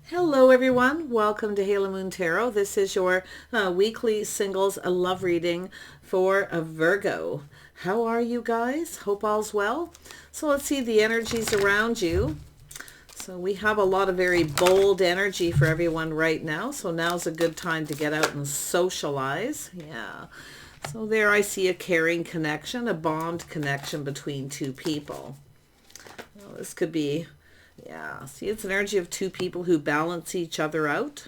Hello everyone, welcome to Halo Moon Tarot. This is your weekly singles love reading for a Virgo. How are you guys? Hope all's well. So let's see the energies around you. So we have a lot of very bold energy for everyone right now. So now's a good time to get out and socialize. Yeah. So there I see a caring connection, a bond connection between two people. Well, this could be, yeah, see, it's an energy of two people who balance each other out.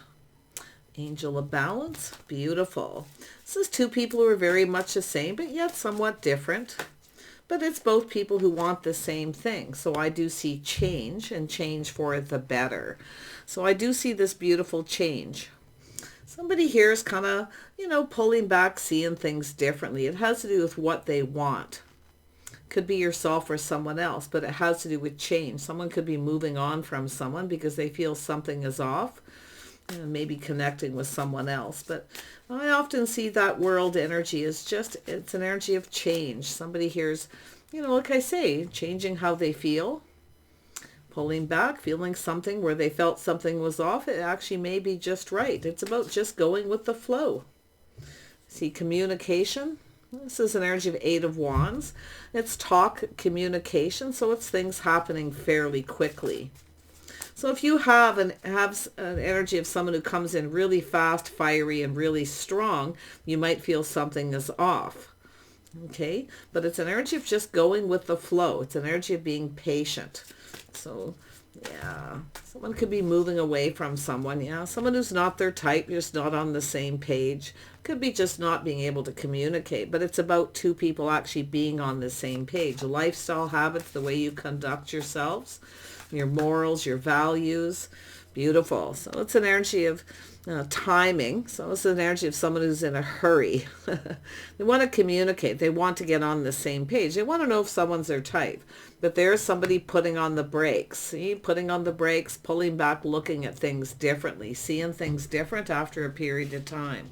Angel of balance, beautiful. This is two people who are very much the same, but yet somewhat different. But it's both people who want the same thing. So I do see change, and change for the better. So I do see this beautiful change. Somebody here is kind of, pulling back, seeing things differently. It has to do with what they want. Could be yourself or someone else, but it has to do with change. Someone could be moving on from someone because they feel something is off, maybe connecting with someone else. But I often see that world energy is just, it's an energy of change. Somebody here's, like I say, changing how they feel, pulling back, feeling something where they felt something was off. It actually may be just right. It's about just going with the flow. See, communication. This is an energy of Eight of Wands. It's talk, communication, so it's things happening fairly quickly. So if you have an energy of someone who comes in really fast, fiery, and really strong, you might feel something is off. Okay? But it's an energy of just going with the flow. It's an energy of being patient. So, yeah, someone could be moving away from someone. Yeah, someone who's not their type, just not on the same page. Could be just not being able to communicate, but it's about two people actually being on the same page. Lifestyle habits, the way you conduct yourselves, your morals, your values. Beautiful. So it's an energy of timing. So it's an energy of someone who's in a hurry. They want to communicate. They want to get on the same page. They want to know if someone's their type. But there's somebody putting on the brakes. See, putting on the brakes, pulling back, looking at things differently, seeing things different after a period of time.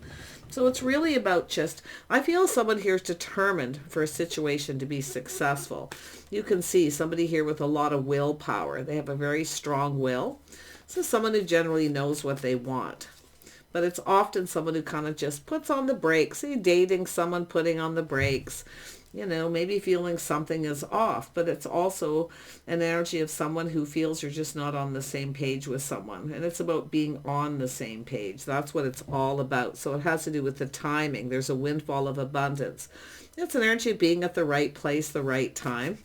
So it's really about just, I feel someone here is determined for a situation to be successful. You can see somebody here with a lot of willpower. They have a very strong will. This is someone who generally knows what they want. But it's often someone who kind of just puts on the brakes. See, dating someone, putting on the brakes. Maybe feeling something is off, but it's also an energy of someone who feels you're just not on the same page with someone. And it's about being on the same page. That's what it's all about. So it has to do with the timing. There's a windfall of abundance. It's an energy of being at the right place, the right time.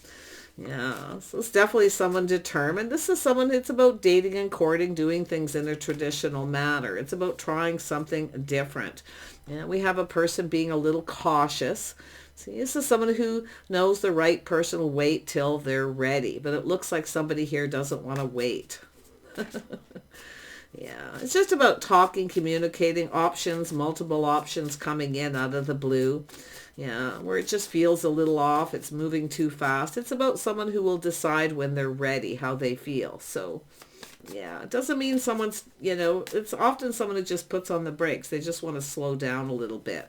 Yeah, so it's definitely someone determined. This is someone, it's about dating and courting, doing things in a traditional manner. It's about trying something different. Yeah, we have a person being a little cautious. See, this is someone who knows the right person will wait till they're ready. But it looks like somebody here doesn't want to wait. Yeah, it's just about talking, communicating, options, multiple options coming in out of the blue. Yeah, where it just feels a little off. It's moving too fast. It's about someone who will decide when they're ready, how they feel. So, yeah, it doesn't mean someone's, it's often someone who just puts on the brakes. They just want to slow down a little bit.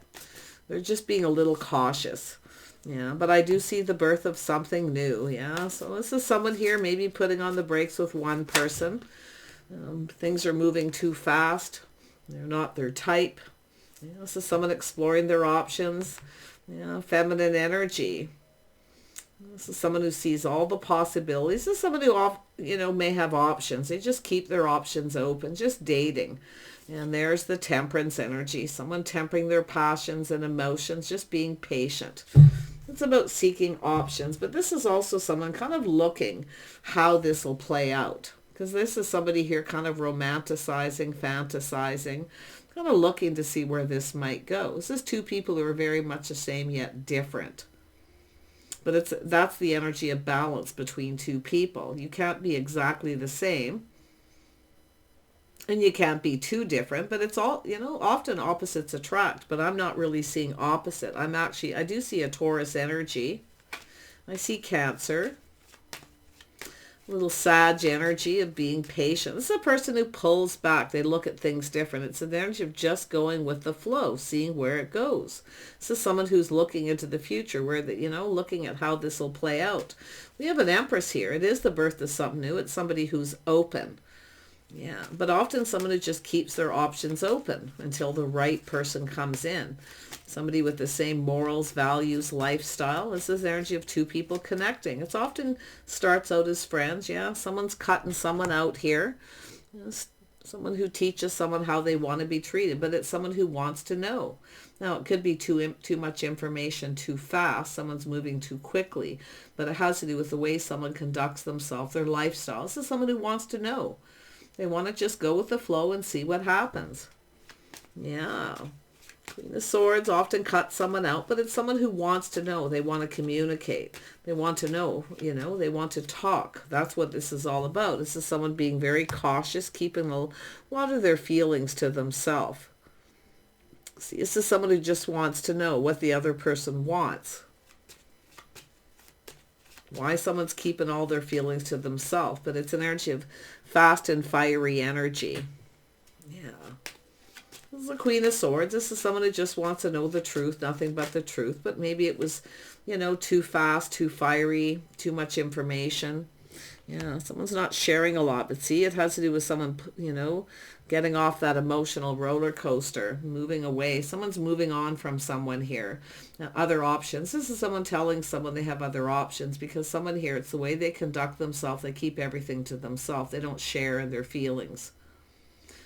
They're just being a little cautious. Yeah, but I do see the birth of something new. Yeah, so this is someone here maybe putting on the brakes with one person. Things are moving too fast. They're not their type. Yeah, this is someone exploring their options. Yeah, feminine energy. This is someone who sees all the possibilities. This is someone who, may have options. They just keep their options open, just dating. And there's the temperance energy. Someone tempering their passions and emotions, just being patient. It's about seeking options. But this is also someone kind of looking how this will play out. Because this is somebody here kind of romanticizing, fantasizing, kind of looking to see where this might go. This is two people who are very much the same yet different. But that's the energy of balance between two people. You can't be exactly the same. And you can't be too different, but it's all, often opposites attract, but I'm not really seeing opposite. I do see a Taurus energy. I see Cancer. A little Sag energy of being patient. This is a person who pulls back. They look at things different. It's an energy of just going with the flow, seeing where it goes. This is someone who's looking into the future, where looking at how this will play out. We have an Empress here. It is the birth of something new. It's somebody who's open. Yeah, but often someone who just keeps their options open until the right person comes in. Somebody with the same morals, values, lifestyle. This is the energy of two people connecting. It's often starts out as friends. Yeah, someone's cutting someone out here. Someone who teaches someone how they want to be treated, but it's someone who wants to know. Now, it could be too much information too fast. Someone's moving too quickly, but it has to do with the way someone conducts themselves, their lifestyle. This is someone who wants to know. They want to just go with the flow and see what happens. Yeah. Queen of Swords often cuts someone out, but it's someone who wants to know. They want to communicate. They want to know, they want to talk. That's what this is all about. This is someone being very cautious, keeping a lot of their feelings to themselves. See, this is someone who just wants to know what the other person wants. Why someone's keeping all their feelings to themselves, but it's an energy of fast and fiery energy. Yeah. This is the Queen of Swords. This is someone who just wants to know the truth, nothing but the truth. But maybe it was, too fast, too fiery, too much information. Yeah, someone's not sharing a lot. But see, it has to do with someone, getting off that emotional roller coaster, moving away. Someone's moving on from someone here. Now, other options. This is someone telling someone they have other options, because someone here, it's the way they conduct themselves. They keep everything to themselves. They don't share in their feelings.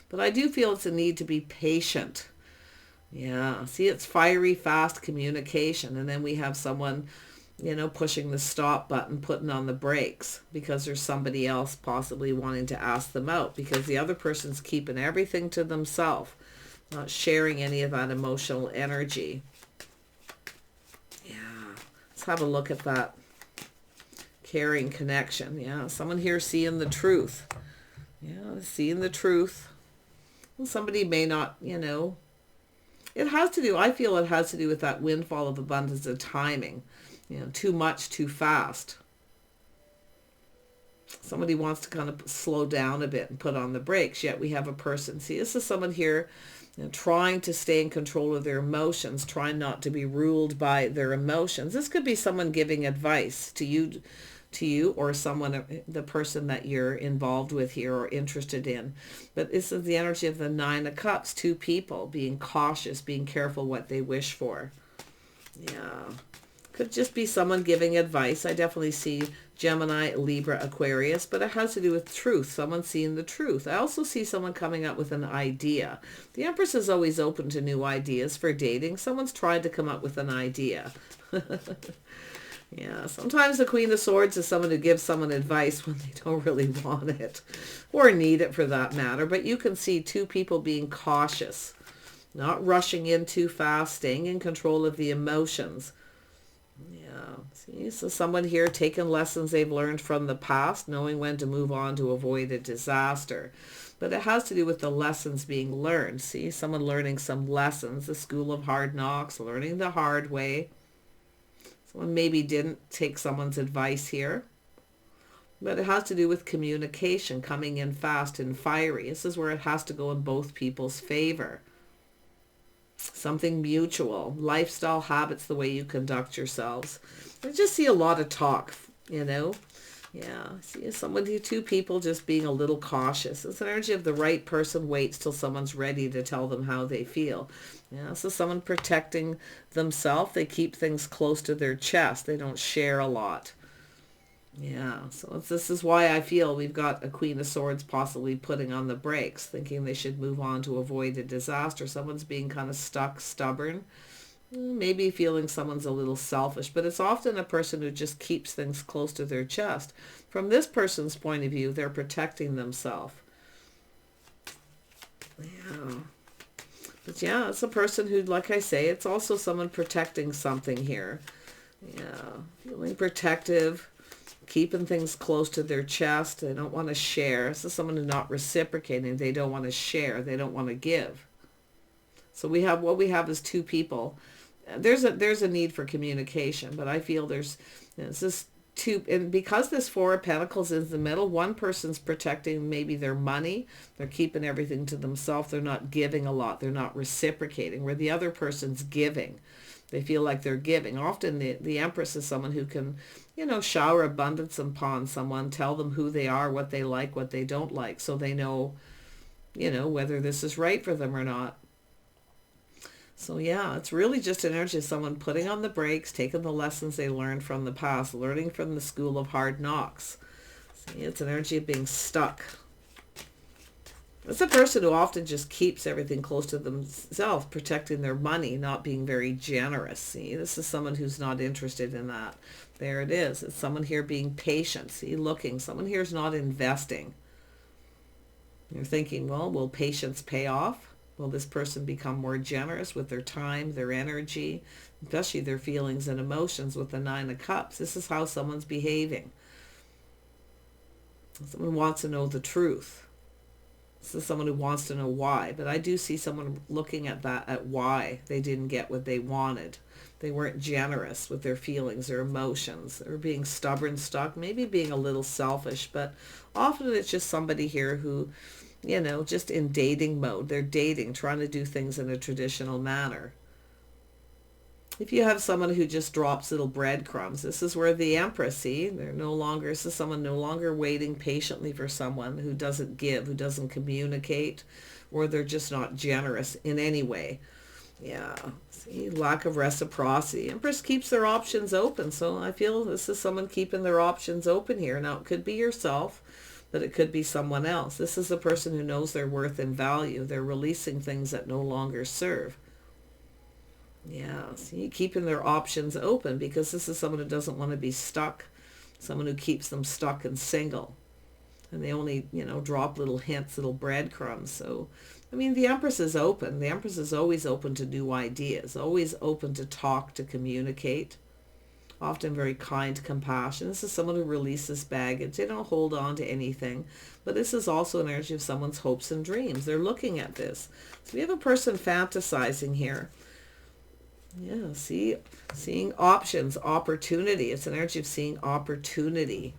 But I do feel it's a need to be patient. Yeah. See, it's fiery, fast communication. And then we have someone, pushing the stop button, putting on the brakes, because there's somebody else possibly wanting to ask them out, because the other person's keeping everything to themselves, not sharing any of that emotional energy. Yeah. Let's have a look at that caring connection. Yeah. Someone here seeing the truth. Yeah. Seeing the truth. Somebody may not, it has to do, I feel it has to do with that windfall of abundance of timing. Too much, too fast. Somebody wants to kind of slow down a bit and put on the brakes, yet we have a person. See, this is someone here trying to stay in control of their emotions, trying not to be ruled by their emotions. This could be someone giving advice to you or someone, the person that you're involved with here or interested in. But this is the energy of the Nine of Cups, two people being cautious, being careful what they wish for. Yeah. Could just be someone giving advice. I definitely see Gemini, Libra, Aquarius, but it has to do with truth. Someone seeing the truth. I also see someone coming up with an idea. The Empress is always open to new ideas for dating. Someone's tried to come up with an idea. Yeah, sometimes the Queen of Swords is someone who gives someone advice when they don't really want it or need it for that matter. But you can see two people being cautious, not rushing in too fast, staying in control of the emotions. Yeah, see, so someone here taking lessons they've learned from the past, knowing when to move on to avoid a disaster. But it has to do with the lessons being learned. See, someone learning some lessons, the school of hard knocks, learning the hard way. Someone maybe didn't take someone's advice here. But it has to do with communication, coming in fast and fiery. This is where it has to go in both people's favor. Something mutual, lifestyle habits, the way you conduct yourselves. I just see a lot of talk, Yeah, see somebody, two people just being a little cautious. It's an energy of the right person waits till someone's ready to tell them how they feel. Yeah, so someone protecting themselves. They keep things close to their chest. They don't share a lot. Yeah, so this is why I feel we've got a Queen of Swords possibly putting on the brakes, thinking they should move on to avoid a disaster. Someone's being kind of stuck, stubborn, maybe feeling someone's a little selfish, but it's often a person who just keeps things close to their chest. From this person's point of view, they're protecting themselves. Yeah. But yeah, it's a person who, like I say, it's also someone protecting something here. Yeah, feeling protective, keeping things close to their chest. They don't want to share. This is someone who's not reciprocating. They don't want to share. They don't want to give. So what we have is two people. There's a need for communication, but I feel it's this two, and because this Four of Pentacles is in the middle, one person's protecting maybe their money. They're keeping everything to themselves. They're not giving a lot. They're not reciprocating, where the other person's giving. They feel like they're giving. Often the Empress is someone who can, shower abundance upon someone, tell them who they are, what they like, what they don't like, so they know, whether this is right for them or not. So yeah, it's really just an energy of someone putting on the brakes, taking the lessons they learned from the past, learning from the school of hard knocks. See, it's an energy of being stuck. It's a person who often just keeps everything close to themselves, protecting their money, not being very generous. See, this is someone who's not interested in that. There it is. It's someone here being patient. See, looking. Someone here is not investing. You're thinking, well, will patience pay off? Will this person become more generous with their time, their energy, especially their feelings and emotions with the Nine of Cups? This is how someone's behaving. Someone wants to know the truth. This is someone who wants to know why. But I do see someone looking at that, at why they didn't get what they wanted. They weren't generous with their feelings, their emotions. They were being stubborn, stuck, maybe being a little selfish. But often it's just somebody here who, just in dating mode. They're dating, trying to do things in a traditional manner. If you have someone who just drops little breadcrumbs, this is where the Empress, see, this is someone no longer waiting patiently for someone who doesn't give, who doesn't communicate, or they're just not generous in any way. Yeah, see, lack of reciprocity. Empress keeps their options open, so I feel this is someone keeping their options open here. Now, it could be yourself, but it could be someone else. This is a person who knows their worth and value. They're releasing things that no longer serve. Yeah, see, keeping their options open, because this is someone who doesn't want to be stuck, someone who keeps them stuck and single. And they only, drop little hints, little breadcrumbs. So, the Empress is open. The Empress is always open to new ideas, always open to talk, to communicate. Often very kind, compassion. This is someone who releases baggage. They don't hold on to anything. But this is also an energy of someone's hopes and dreams. They're looking at this. So we have a person fantasizing here. Yeah, see, seeing options, opportunity. It's an energy of seeing opportunity.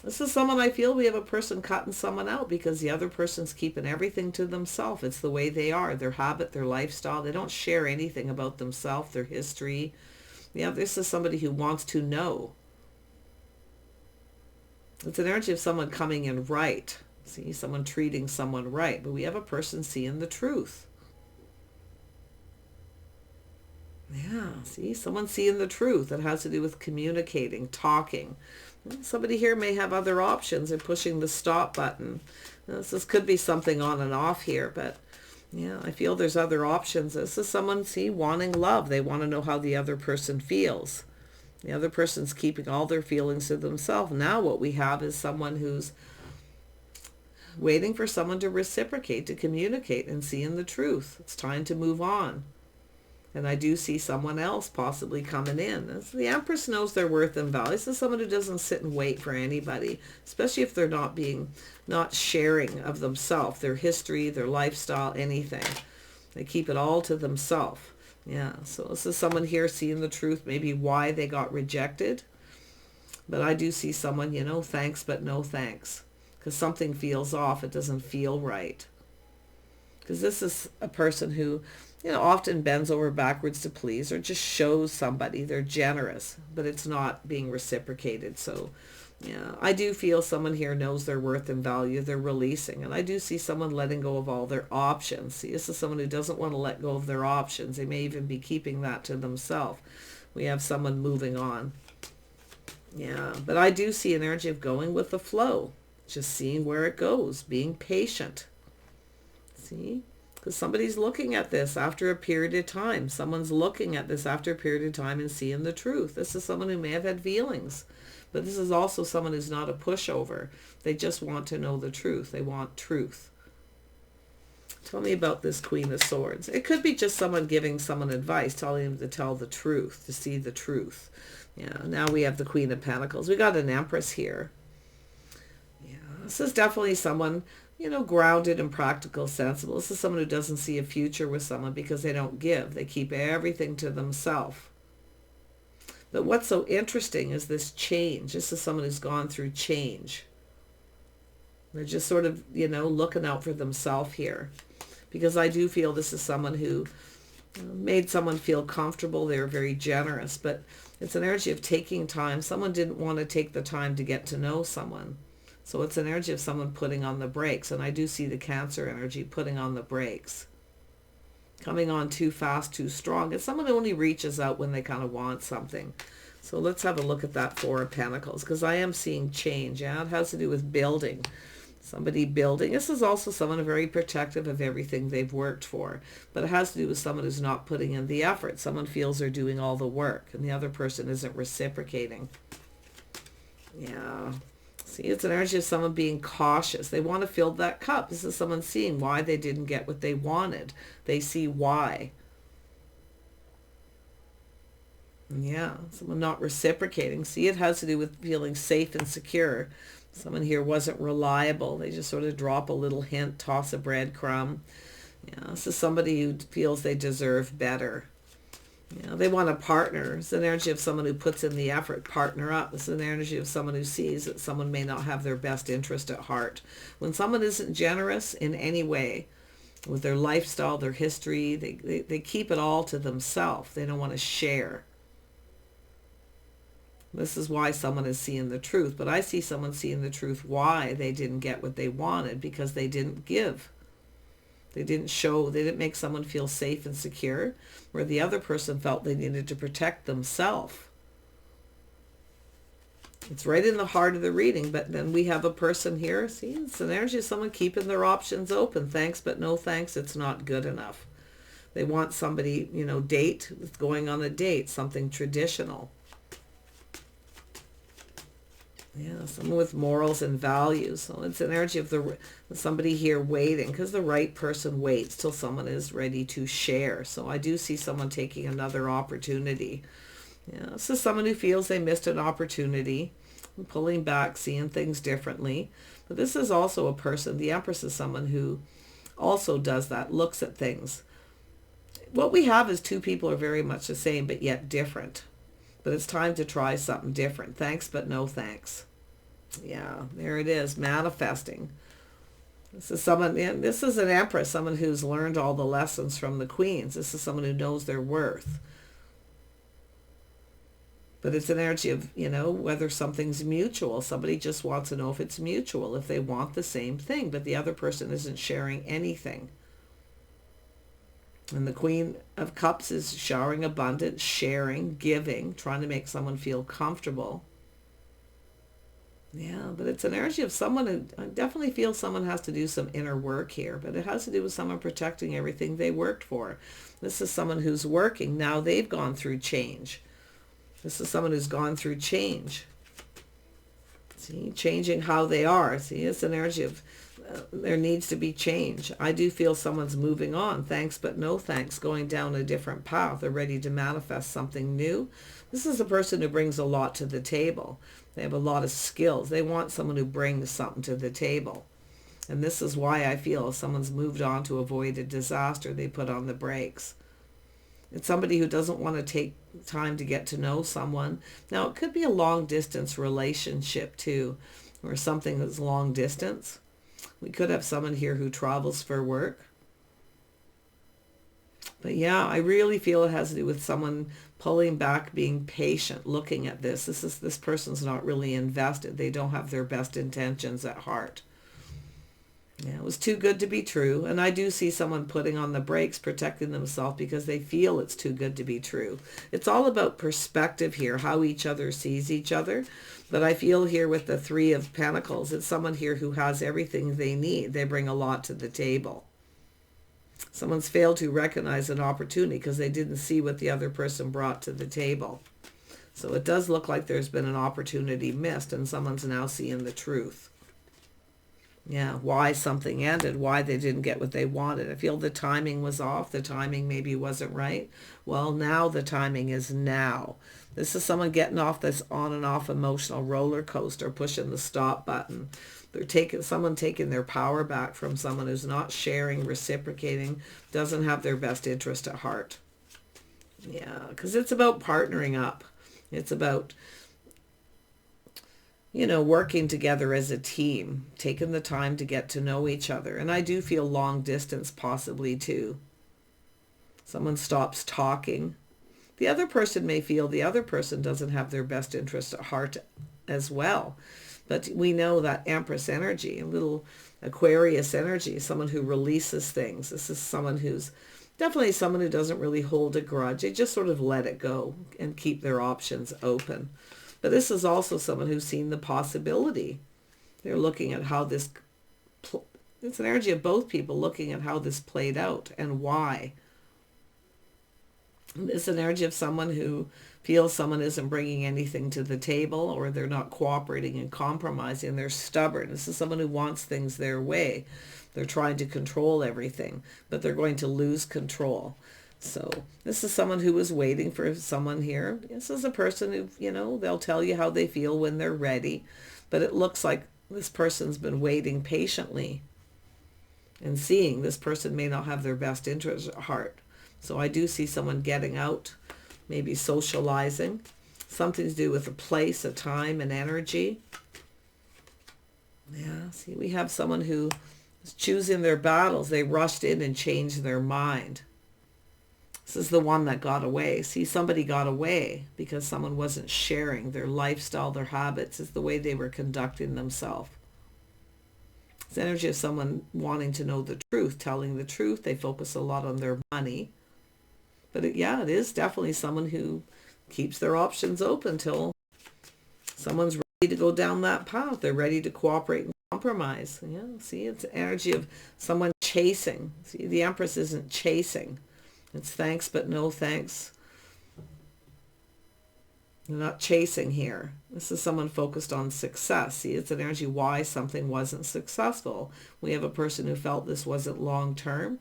This is someone, I feel we have a person cutting someone out because the other person's keeping everything to themselves. It's the way they are, their habit, their lifestyle. They don't share anything about themselves, their history. Yeah, this is somebody who wants to know. It's an energy of someone coming in right. See, someone treating someone right. But we have a person seeing the truth. Yeah, see, someone seeing the truth. That has to do with communicating, talking. Somebody here may have other options. They're pushing the stop button. This could be something on and off here, but yeah, I feel there's other options. This is someone, see, wanting love. They want to know how the other person feels. The other person's keeping all their feelings to themselves. Now what we have is someone who's waiting for someone to reciprocate, to communicate, and seeing the truth. It's time to move on. And I do see someone else possibly coming in. The Empress knows their worth and value. This is someone who doesn't sit and wait for anybody, especially if they're not sharing of themselves, their history, their lifestyle, anything. They keep it all to themselves. Yeah, so this is someone here seeing the truth, maybe why they got rejected. But I do see someone, thanks but no thanks. Because something feels off. It doesn't feel right. Because this is a person who, often bends over backwards to please, or just shows somebody they're generous, but it's not being reciprocated. So, yeah, I do feel someone here knows their worth and value. They're releasing. And I do see someone letting go of all their options. See, this is someone who doesn't want to let go of their options. They may even be keeping that to themselves. We have someone moving on. Yeah, but I do see an energy of going with the flow. Just seeing where it goes. Being patient. See? Because somebody's looking at this after a period of time. Someone's looking at this after a period of time and seeing the truth. This is someone who may have had feelings. But this is also someone who's not a pushover. They just want to know the truth. They want truth. Tell me about this Queen of Swords. It could be just someone giving someone advice, telling them to tell the truth, to see the truth. Yeah, now we have the Queen of Pentacles. We got an Empress here. Yeah, this is definitely someone, grounded and practical, sensible. This is someone who doesn't see a future with someone because they don't give. They keep everything to themselves. But what's so interesting is this change. This is someone who's gone through change. They're just sort of, looking out for themselves here. Because I do feel this is someone who, Made someone feel comfortable. They were very generous, but it's an energy of taking time. Someone didn't want to take the time to get to know someone. So it's an energy of someone putting on the brakes. And I do see the Cancer energy putting on the brakes. Coming on too fast, too strong. It's someone who only reaches out when they kind of want something. So let's have a look at that Four of Pentacles, because I am seeing change. Yeah, it has to do with building. Somebody building. This is also someone very protective of everything they've worked for. But it has to do with someone who's not putting in the effort. Someone feels they're doing all the work and the other person isn't reciprocating. Yeah. See, it's an energy of someone being cautious. They want to fill that cup. This is someone seeing why they didn't get what they wanted. They see why. Yeah, someone not reciprocating. See, it has to do with feeling safe and secure. Someone here wasn't reliable. They just sort of drop a little hint, toss a breadcrumb. Yeah, this is somebody who feels they deserve better. Yeah, they want a partner. It's an energy of someone who puts in the effort, partner up. It's an energy of someone who sees that someone may not have their best interest at heart. When someone isn't generous in any way, with their lifestyle, their history, they keep it all to themselves. They don't want to share. This is why someone is seeing the truth. But I see someone seeing the truth why they didn't get what they wanted, because they didn't give. They didn't show, they didn't make someone feel safe and secure, where the other person felt they needed to protect themselves. It's right in the heart of the reading, but then we have a person here. See, it's an energy of someone keeping their options open. Thanks, but no thanks. It's not good enough. They want somebody, date, going on a date, something traditional. Yeah, someone with morals and values. So it's an energy of somebody here waiting, because the right person waits till someone is ready to share. So I do see someone taking another opportunity. Yeah, this is someone who feels they missed an opportunity, pulling back, seeing things differently. But this is also a person, the Empress is someone who also does that, looks at things. What we have is two people are very much the same, but yet different. But it's time to try something different. Thanks, but no thanks. Yeah, there it is, manifesting. This is someone, and this is an Empress, someone who's learned all the lessons from the Queens. This is someone who knows their worth. But it's an energy of, whether something's mutual. Somebody just wants to know if it's mutual, if they want the same thing, but the other person isn't sharing anything. And the Queen of Cups is showering abundance, sharing, giving, trying to make someone feel comfortable. Yeah, but it's an energy of someone who, I definitely feel someone has to do some inner work here, but it has to do with someone protecting everything they worked for. This is someone who's working. Now they've gone through change. This is someone who's gone through change. See, changing how they are. See, it's an energy of there needs to be change. I do feel someone's moving on. Thanks, but no thanks. Going down a different path. They're ready to manifest something new. This is a person who brings a lot to the table. They have a lot of skills. They want someone who brings something to the table. And this is why I feel if someone's moved on to avoid a disaster, they put on the brakes. It's somebody who doesn't want to take time to get to know someone. Now, it could be a long distance relationship too, or something that's long distance. We could have someone here who travels for work. But yeah, I really feel it has to do with someone pulling back, being patient, looking at this. This person's not really invested. They don't have their best intentions at heart. Yeah, it was too good to be true. And I do see someone putting on the brakes, protecting themselves because they feel it's too good to be true. It's all about perspective here, how each other sees each other. But I feel here with the Three of Pentacles, it's someone here who has everything they need. They bring a lot to the table. Someone's failed to recognize an opportunity because they didn't see what the other person brought to the table. So it does look like there's been an opportunity missed and someone's now seeing the truth. Yeah, why something ended, why they didn't get what they wanted. I feel the timing was off. The timing maybe wasn't right. Well, now the timing is now. This is someone getting off this on and off emotional roller coaster, pushing the stop button. They're someone taking their power back from someone who's not sharing, reciprocating, doesn't have their best interest at heart. Yeah, because it's about partnering up. It's about working together as a team, taking the time to get to know each other. And I do feel long distance possibly too. Someone stops talking. The other person may feel the other person doesn't have their best interest at heart as well. But we know that Empress energy, a little Aquarius energy, someone who releases things. This is someone who's definitely someone who doesn't really hold a grudge. They just sort of let it go and keep their options open. But this is also someone who's seen the possibility. They're looking at how this, it's an energy of both people looking at how this played out and why. It's an energy of someone who feels someone isn't bringing anything to the table, or they're not cooperating and compromising. They're stubborn. This is someone who wants things their way. They're trying to control everything, but they're going to lose control. So this is someone who is waiting for someone here. This is a person who, they'll tell you how they feel when they're ready. But it looks like this person's been waiting patiently and seeing this person may not have their best interest at heart. So I do see someone getting out, maybe socializing, something to do with a place, a time, and energy. Yeah, see, we have someone who is choosing their battles. They rushed in and changed their mind. This is the one that got away. See, somebody got away because someone wasn't sharing their lifestyle, their habits, is the way they were conducting themselves. It's the energy of someone wanting to know the truth, telling the truth. They focus a lot on their money. But it is definitely someone who keeps their options open till someone's ready to go down that path. They're ready to cooperate and compromise. Yeah, see, it's the energy of someone chasing. See, the Empress isn't chasing. It's thanks but no thanks. They're not chasing here. This is someone focused on success. See, it's an energy why something wasn't successful. We have a person who felt this wasn't long term.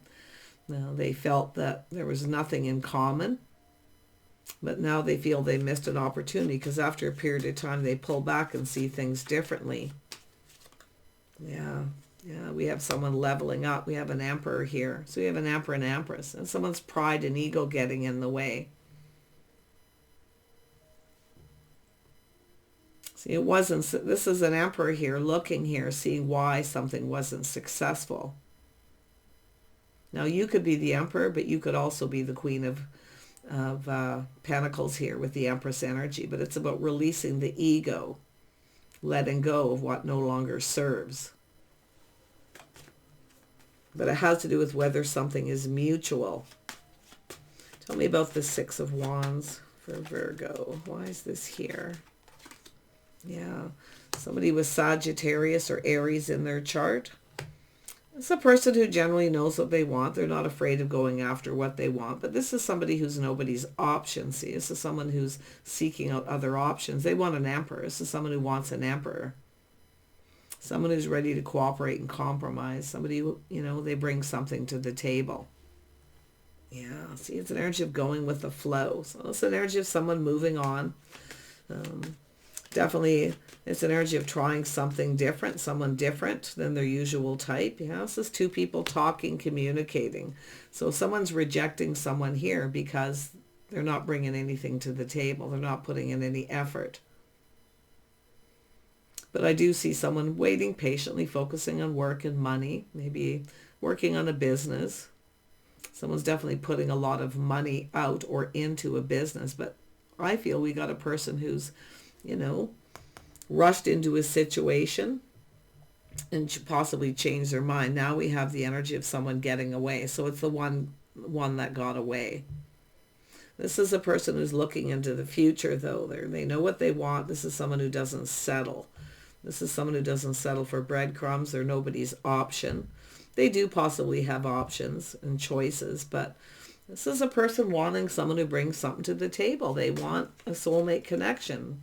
Now, they felt that there was nothing in common, but now they feel they missed an opportunity because after a period of time, they pull back and see things differently. Yeah, we have someone leveling up. We have an Emperor here. So we have an Emperor and Empress, and someone's pride and ego getting in the way. See, this is an Emperor here, looking here, seeing why something wasn't successful. Now, you could be the Emperor, but you could also be the Queen of Pentacles here with the Empress energy. But it's about releasing the ego, letting go of what no longer serves. But it has to do with whether something is mutual. Tell me about the Six of Wands for Virgo. Why is this here? Yeah, somebody with Sagittarius or Aries in their chart. It's a person who generally knows what they want. They're not afraid of going after what they want. But this is somebody who's nobody's option. See, this is someone who's seeking out other options. They want an Emperor. This is someone who wants an Emperor. Someone who's ready to cooperate and compromise. Somebody who, they bring something to the table. Yeah, see, it's an energy of going with the flow. So it's an energy of someone moving on. Definitely, it's an energy of trying something different, someone different than their usual type. Yeah, this is two people talking, communicating. So someone's rejecting someone here because they're not bringing anything to the table. They're not putting in any effort. But I do see someone waiting patiently, focusing on work and money, maybe working on a business. Someone's definitely putting a lot of money out or into a business. But I feel we got a person who's rushed into a situation and possibly changed their mind. Now we have the energy of someone getting away. So it's the one that got away. This is a person who's looking into the future, though. They know what they want. This is someone who doesn't settle. This is someone who doesn't settle for breadcrumbs. They're nobody's option. They do possibly have options and choices, but this is a person wanting someone who brings something to the table. They want a soulmate connection.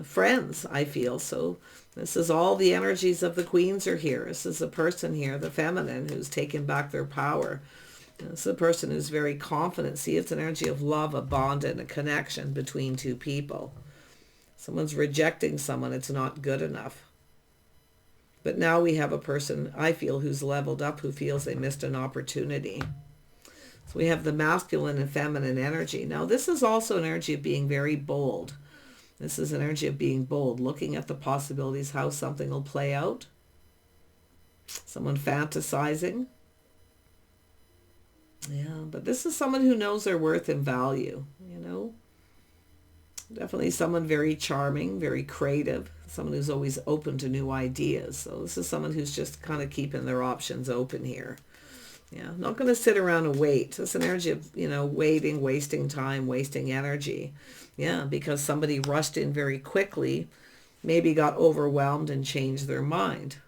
Friends, I feel. So this is all the energies of the queens are here. This is a person here, the feminine, who's taken back their power. This is a person who's very confident. See, it's an energy of love, a bond, and a connection between two people. Someone's rejecting someone. It's not good enough. But now we have a person, I feel, who's leveled up, who feels they missed an opportunity. So we have the masculine and feminine energy. Now, this is also an energy of being very bold. This is an energy of being bold, looking at the possibilities, how something will play out. Someone fantasizing. Yeah, but this is someone who knows their worth and value, you know. Definitely someone very charming, very creative, someone who's always open to new ideas. So this is someone who's just kind of keeping their options open here. Yeah, not going to sit around and wait. It's an energy of, waiting, wasting time, wasting energy. Yeah, because somebody rushed in very quickly, maybe got overwhelmed and changed their mind.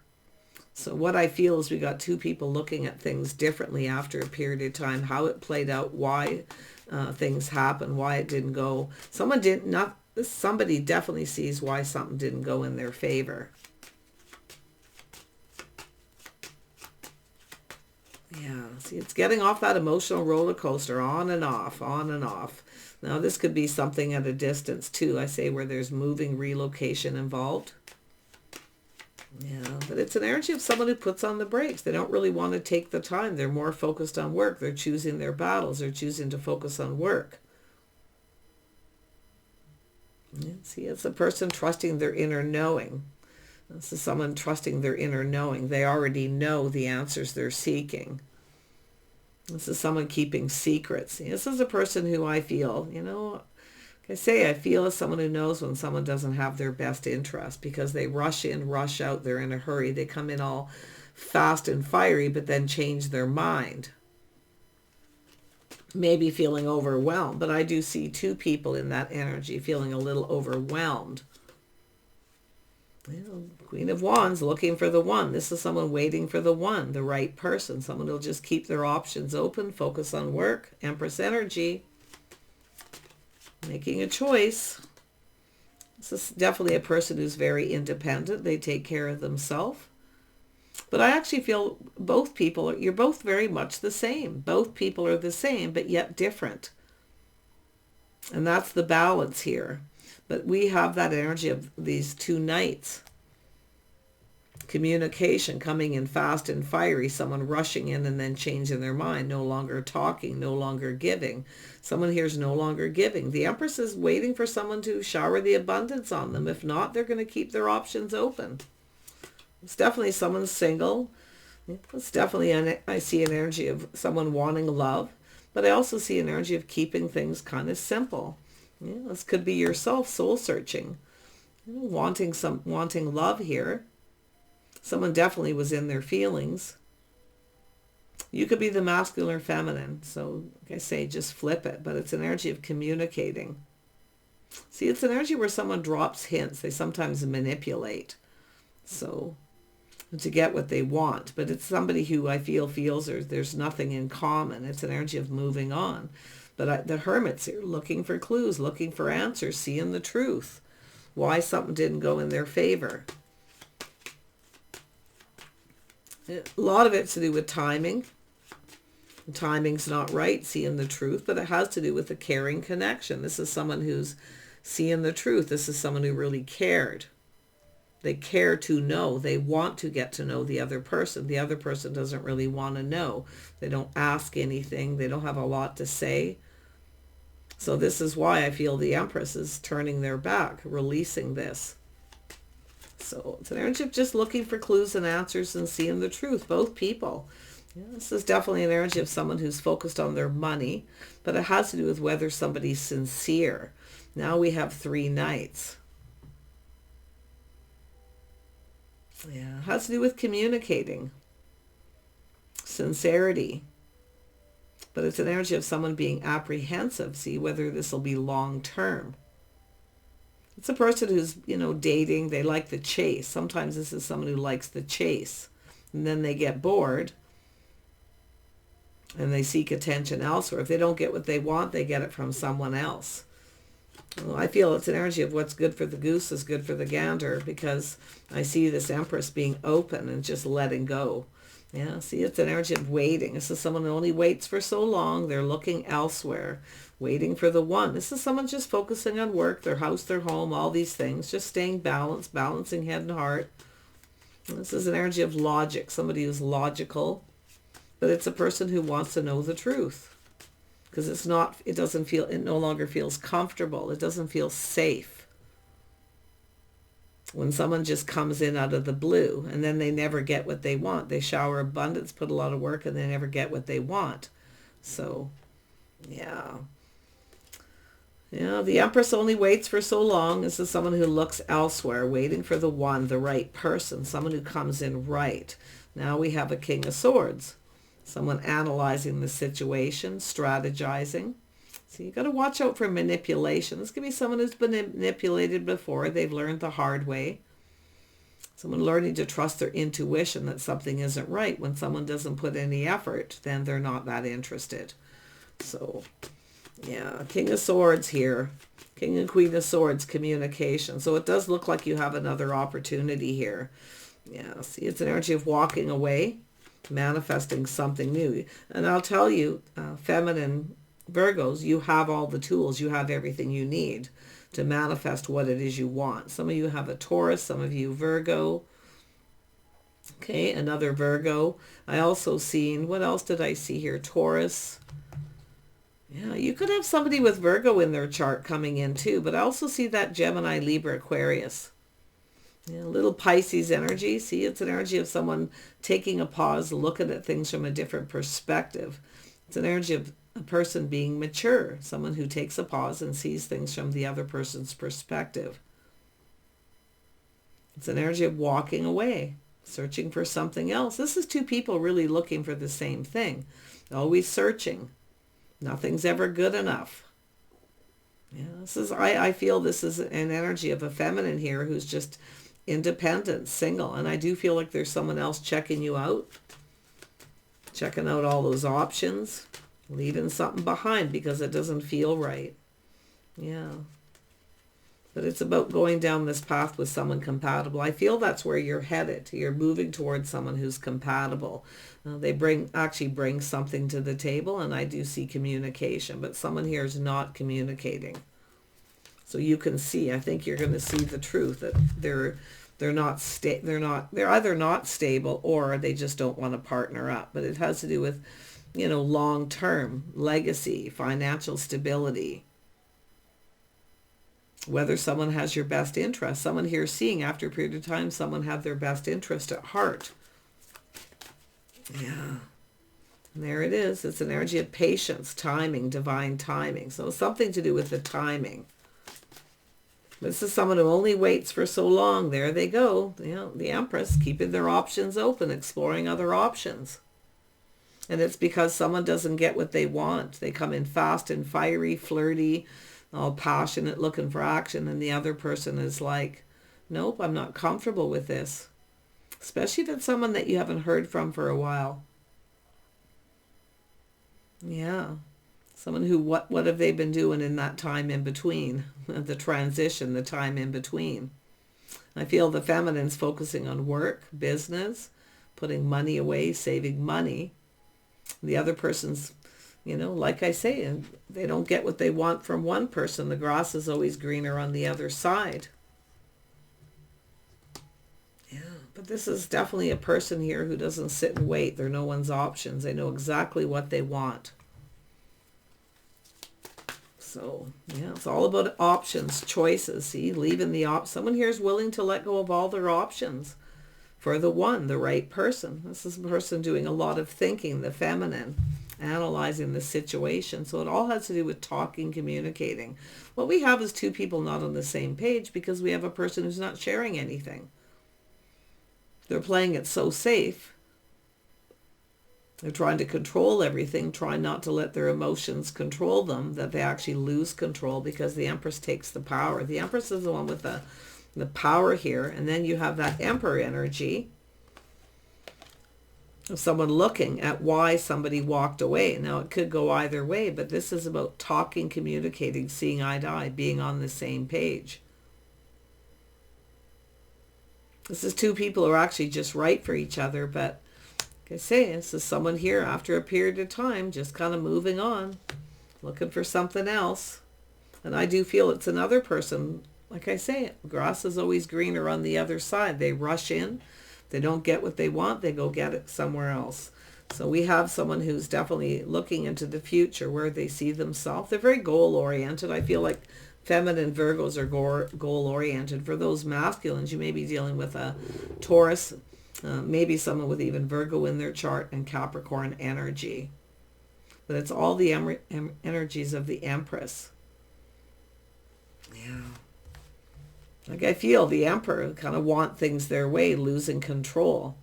So what I feel is we got two people looking at things differently after a period of time, how it played out, why things happened, why it didn't go. Somebody definitely sees why something didn't go in their favor. Yeah, see, it's getting off that emotional roller coaster, on and off, on and off. Now, this could be something at a distance, too. I say where there's moving, relocation involved. Yeah, but it's an energy of someone who puts on the brakes. They don't really want to take the time. They're more focused on work. They're choosing their battles. They're choosing to focus on work. Yeah, see, it's a person trusting their inner knowing. This is someone trusting their inner knowing. They already know the answers they're seeking. This is someone keeping secrets. This is a person who I feel, like I say, I feel as someone who knows when someone doesn't have their best interest, because they rush in, rush out, they're in a hurry. They come in all fast and fiery, but then change their mind. Maybe feeling overwhelmed, but I do see two people in that energy feeling a little overwhelmed. Queen of Wands looking for the one. This is someone waiting for the one, the right person. Someone who'll just keep their options open, focus on work. Empress energy. Making a choice. This is definitely a person who's very independent. They take care of themselves. But I actually feel both people, you're both very much the same. Both people are the same, but yet different. And that's the balance here. But we have that energy of these two knights. Communication coming in fast and fiery. Someone rushing in and then changing their mind. No longer talking, no longer giving. Someone here is no longer giving. The Empress is waiting for someone to shower the abundance on them. If not, they're going to keep their options open. It's definitely someone single. It's definitely, I see an energy of someone wanting love. But I also see an energy of keeping things kind of simple. This could be yourself soul searching, wanting love here. Someone definitely was in their feelings. You could be the masculine or feminine. So like I say, just flip it. But it's an energy of communicating. See, it's an energy where someone drops hints. They sometimes manipulate. So to get what they want. But it's somebody who I feel feels there's nothing in common. It's an energy of moving on. But the Hermit's here looking for clues, looking for answers, seeing the truth. Why something didn't go in their favor. A lot of it's to do with timing. The timing's not right, seeing the truth, but it has to do with a caring connection. This is someone who's seeing the truth. This is someone who really cared. They care to know. They want to get to know the other person. The other person doesn't really want to know. They don't ask anything. They don't have a lot to say. So this is why I feel the Empress is turning their back, releasing this. So it's an energy of just looking for clues and answers and seeing the truth, both people. This is definitely an energy of someone who's focused on their money, but it has to do with whether somebody's sincere. Now we have three knights. It has to do with communicating, sincerity. But it's an energy of someone being apprehensive. See whether this will be long term. It's a person who's, dating. They like the chase. Sometimes this is someone who likes the chase. And then they get bored. And they seek attention elsewhere. If they don't get what they want, they get it from someone else. Well, I feel it's an energy of what's good for the goose is good for the gander. Because I see this Empress being open and just letting go. Yeah, see, it's an energy of waiting. This is someone who only waits for so long. They're looking elsewhere, waiting for the one. This is someone just focusing on work, their house, their home, all these things, just staying balanced, balancing head and heart. This is an energy of logic, somebody who's logical, but it's a person who wants to know the truth because it no longer feels comfortable. It doesn't feel safe. When someone just comes in out of the blue and then they never get what they want. They shower abundance, put a lot of work, and they never get what they want. So, yeah. Yeah, the Empress only waits for so long. This is someone who looks elsewhere, waiting for the one, the right person, someone who comes in right. Now we have a King of Swords, someone analyzing the situation, strategizing. So you got to watch out for manipulation. This could be someone who's been manipulated before. They've learned the hard way. Someone learning to trust their intuition that something isn't right. When someone doesn't put any effort, then they're not that interested. So, yeah, King of Swords here. King and Queen of Swords, communication. So it does look like you have another opportunity here. Yeah, see, it's an energy of walking away, manifesting something new. And I'll tell you, feminine Virgos, you have all the tools. You have everything you need to manifest what it is you want. Some of you have a Taurus, some of you Virgo. Okay, another Virgo. I also seen, what else did I see here? Taurus. Yeah, you could have somebody with Virgo in their chart coming in too, but I also see that Gemini, Libra, Aquarius. Yeah, little Pisces energy. See, it's an energy of someone taking a pause, looking at things from a different perspective. It's an energy of a person being mature, someone who takes a pause and sees things from the other person's perspective. It's an energy of walking away, searching for something else. This is two people really looking for the same thing, always searching. Nothing's ever good enough. Yeah, this is, I feel this is an energy of a feminine here who's just independent, single, and I do feel like there's someone else checking you out, checking out all those options, leaving something behind because it doesn't feel right. Yeah. But it's about going down this path with someone compatible. I feel that's where you're headed. You're moving towards someone who's compatible. They actually bring something to the table, and I do see communication, but someone here is not communicating. So you can see, I think you're going to see the truth that they're either not stable or they just don't want to partner up. But it has to do with, long-term legacy, financial stability. Whether someone has your best interest. Someone here seeing after a period of time, someone had their best interest at heart. Yeah. And there it is. It's an energy of patience, timing, divine timing. So something to do with the timing. This is someone who only waits for so long. There they go. The Empress, keeping their options open, exploring other options. And it's because someone doesn't get what they want. They come in fast and fiery, flirty, all passionate, looking for action, and the other person is like, nope, I'm not comfortable with this. Especially if it's someone that you haven't heard from for a while. Yeah. Someone who, what have they been doing in that time in between? The transition, the time in between. I feel the feminine's focusing on work, business, putting money away, saving money. The other person's, like I say, and they don't get what they want from one person. The grass is always greener on the other side. Yeah, but this is definitely a person here who doesn't sit and wait. They're no one's options. They know exactly what they want. So, yeah, it's all about options, choices. See, leaving someone here is willing to let go of all their options for the one, the right person. This is a person doing a lot of thinking, the feminine, analyzing the situation. So it all has to do with talking, communicating. What we have is two people not on the same page because we have a person who's not sharing anything. They're playing it so safe. They're trying to control everything, trying not to let their emotions control them, that they actually lose control because the Empress takes the power. The Empress is the one with the power here. And then you have that Emperor energy of someone looking at why somebody walked away. Now, it could go either way, but this is about talking, communicating, seeing eye to eye, being on the same page. This is two people who are actually just right for each other, but like I say, this is someone here after a period of time just kind of moving on, looking for something else. And I do feel it's another person. Like I say, grass is always greener on the other side. They rush in. They don't get what they want. They go get it somewhere else. So we have someone who's definitely looking into the future where they see themselves. They're very goal-oriented. I feel like feminine Virgos are goal-oriented. For those masculines, you may be dealing with a Taurus, maybe someone with even Virgo in their chart and Capricorn energy. but it's all the energies of the Empress. Yeah. Like I feel the Emperor kind of want things their way, losing control.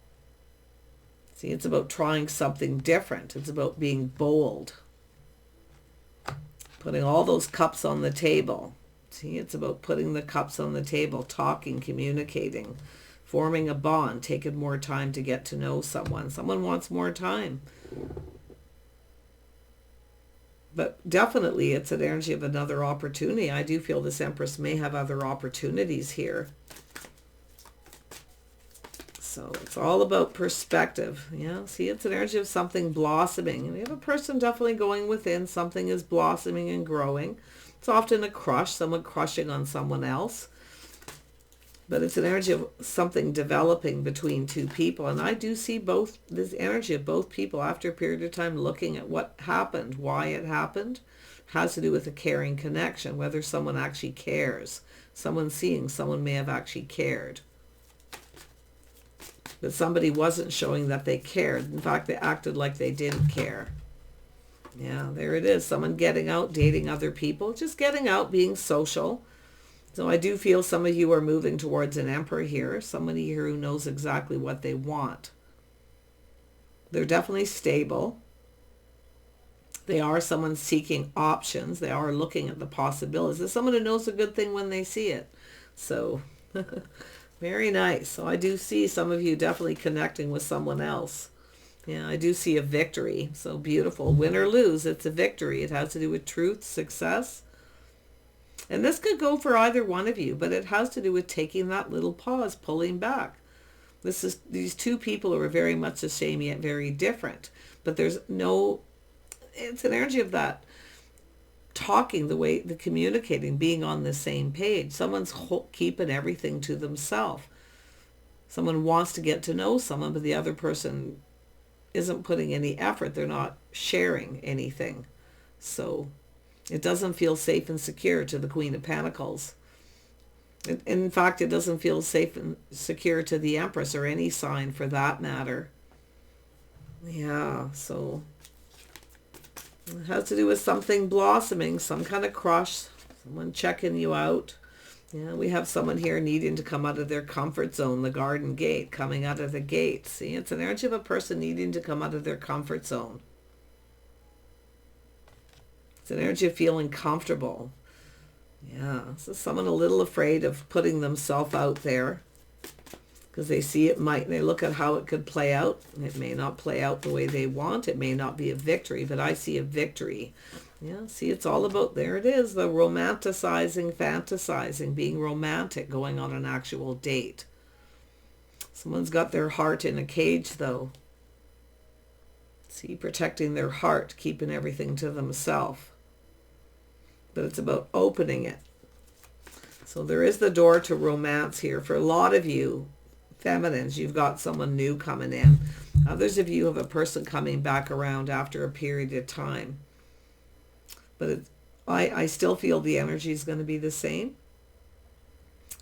See, it's about trying something different. It's about being bold. Putting all those cups on the table. See, it's about putting the cups on the table, talking, communicating, forming a bond, taking more time to get to know someone. Someone wants more time. But definitely it's an energy of another opportunity. I do feel this Empress may have other opportunities here. So it's all about perspective. Yeah, see, it's an energy of something blossoming. And we have a person definitely going within. Something is blossoming and growing. It's often a crush, someone crushing on someone else. But it's an energy of something developing between two people. And I do see both, this energy of both people after a period of time looking at what happened, why it happened. Has to do with a caring connection, whether someone actually cares. Someone seeing someone may have actually cared. But somebody wasn't showing that they cared. In fact, they acted like they didn't care. Yeah, there it is. Someone getting out, dating other people, just getting out, being social. So I do feel some of you are moving towards an Emperor here. Somebody here who knows exactly what they want. They're definitely stable. They are someone seeking options. They are looking at the possibilities. There's someone who knows a good thing when they see it. So very nice. So I do see some of you definitely connecting with someone else. Yeah, I do see a victory. So beautiful. Win or lose, it's a victory. It has to do with truth, success. And this could go for either one of you, but it has to do with taking that little pause, pulling back. These two people who are very much the same yet very different. But there's no, it's an energy of that talking, the communicating, being on the same page. Someone's keeping everything to themselves. Someone wants to get to know someone, but the other person isn't putting any effort. They're not sharing anything. So it doesn't feel safe and secure to the Queen of Pentacles. In fact, it doesn't feel safe and secure to the Empress or any sign for that matter. Yeah, so it has to do with something blossoming, some kind of crush, someone checking you out. Yeah, we have someone here needing to come out of their comfort zone, the garden gate, coming out of the gate. See, it's an energy of a person needing to come out of their comfort zone. It's an energy of feeling comfortable. Yeah, so someone a little afraid of putting themselves out there because they see it might, they look at how it could play out. It may not play out the way they want. It may not be a victory, but I see a victory. Yeah, see, it's all about, there it is, the romanticizing, fantasizing, being romantic, going on an actual date. Someone's got their heart in a cage, though. See, protecting their heart, keeping everything to themselves. But it's about opening it. So there is the door to romance here. For a lot of you, feminines, you've got someone new coming in. Others of you have a person coming back around after a period of time. But I still feel the energy is going to be the same.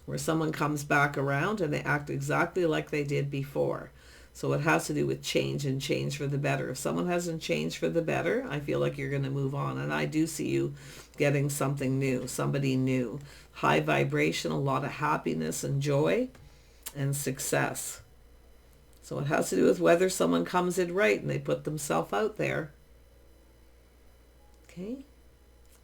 Where someone comes back around and they act exactly like they did before. So it has to do with change and change for the better. If someone hasn't changed for the better, I feel like you're going to move on. And I do see you getting something new, somebody new. High vibration, a lot of happiness and joy and success. So it has to do with whether someone comes in right and they put themselves out there. Okay.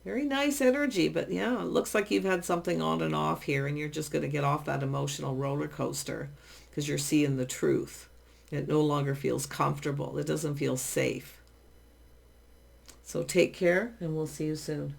Very nice energy, but yeah, it looks like you've had something on and off here and you're just going to get off that emotional roller coaster because you're seeing the truth. It no longer feels comfortable. It doesn't feel safe. So take care and we'll see you soon.